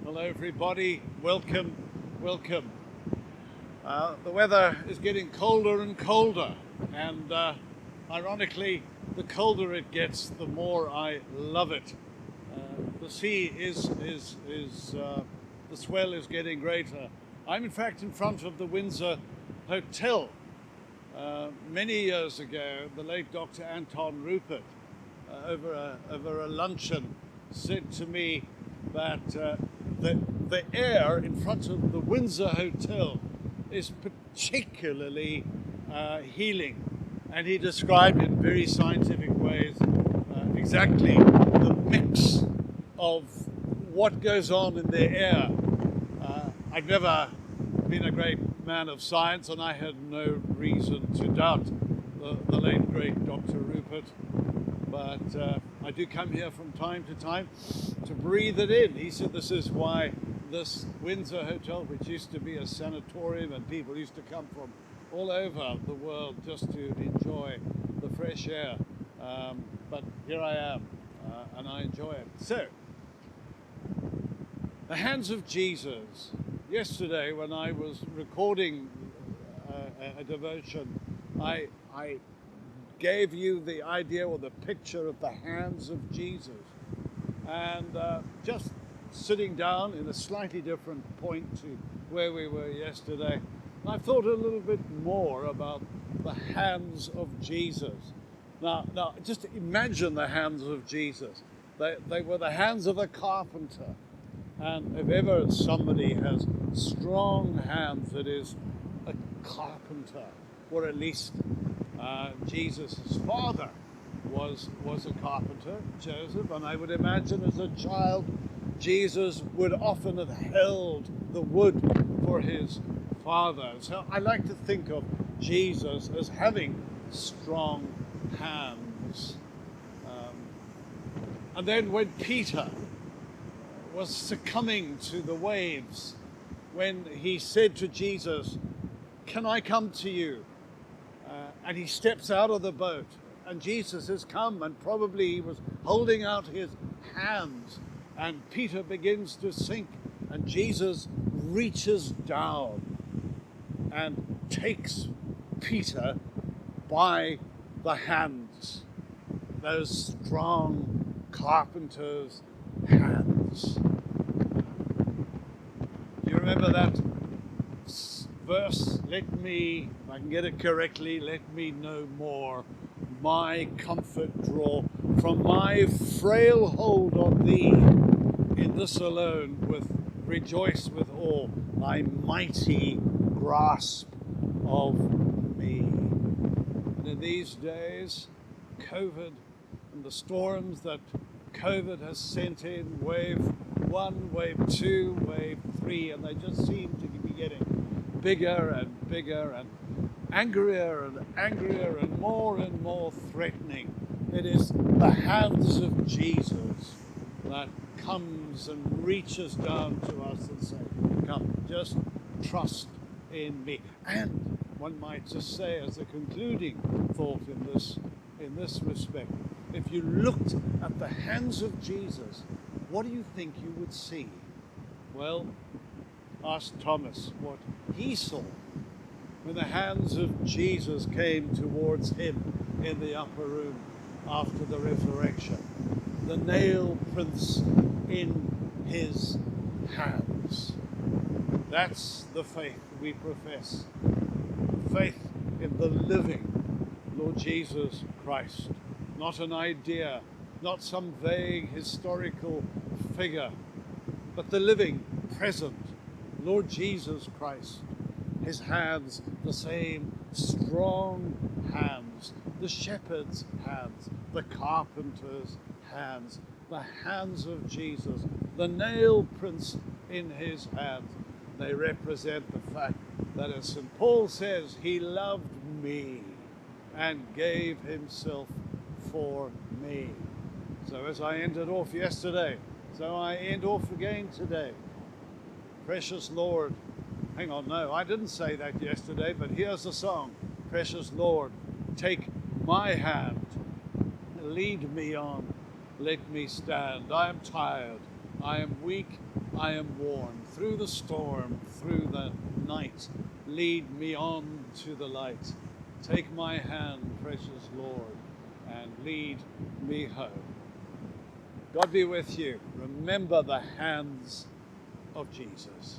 Hello everybody, welcome. The weather is getting colder and colder, and ironically, the colder it gets, the more I love it. The sea the swell is getting greater. I'm in fact in front of the Windsor Hotel. Many years ago, the late Dr. Anton Rupert, over a luncheon, said to me that the air in front of the Windsor Hotel is particularly healing. And he described in very scientific ways exactly the mix of what goes on in the air. I've never been a great man of science, and I had no reason to doubt the late, great Dr. Rupert. But I do come here from time to time to breathe it in. He said this is why this Windsor Hotel, which used to be a sanatorium and people used to come from all over the world just to enjoy the fresh air. But here I am, and I enjoy it. So, the hands of Jesus. Yesterday, when I was recording a devotion, I gave you the idea or the picture of the hands of Jesus. And just sitting down in a slightly different point to where we were yesterday, I thought a little bit more about the hands of Jesus. Now, just imagine the hands of Jesus. They were the hands of a carpenter. And if ever somebody has strong hands, it is a carpenter, or at least Jesus' father was a carpenter, Joseph, and I would imagine as a child, Jesus would often have held the wood for his father. So I like to think of Jesus as having strong hands. And then when Peter was succumbing to the waves, when he said to Jesus, "Can I come to you?" And he steps out of the boat, and Jesus has come, and probably he was holding out his hands, and Peter begins to sink, and Jesus reaches down and takes Peter by the hands, those strong carpenter's hands. Do you remember that verse? Let me, if I can get it correctly, let me no more my comfort draw from my frail hold on thee. In this alone rejoice with all thy mighty grasp of me. And in these days, COVID and the storms that COVID has sent in, wave 1, wave 2, wave 3, and they just seem to be getting bigger and bigger and angrier and more threatening. It is the hands of Jesus that comes and reaches down to us and says, "Come, just trust in me." And one might just say, as a concluding thought in this respect, if you looked at the hands of Jesus, what do you think you would see? Well, ask Thomas what he saw when the hands of Jesus came towards him in the upper room after the resurrection. The nail prints in his hands. That's the faith we profess. Faith in the living Lord Jesus Christ. Not an idea, not some vague historical figure, but the living, present Lord Jesus Christ. His hands, the same strong hands, the shepherd's hands, the carpenter's hands, the hands of Jesus, the nail prints in his hands. They represent the fact that, as St. Paul says, he loved me and gave himself for me. So as I ended off yesterday, so I end off again today. Precious Lord, hang on, no, I didn't say that yesterday, but here's the song. Precious Lord, take my hand, lead me on, let me stand. I am tired, I am weak, I am worn. Through the storm, through the night, lead me on to the light. Take my hand, precious Lord, and lead me home. God be with you. Remember the hands of Jesus.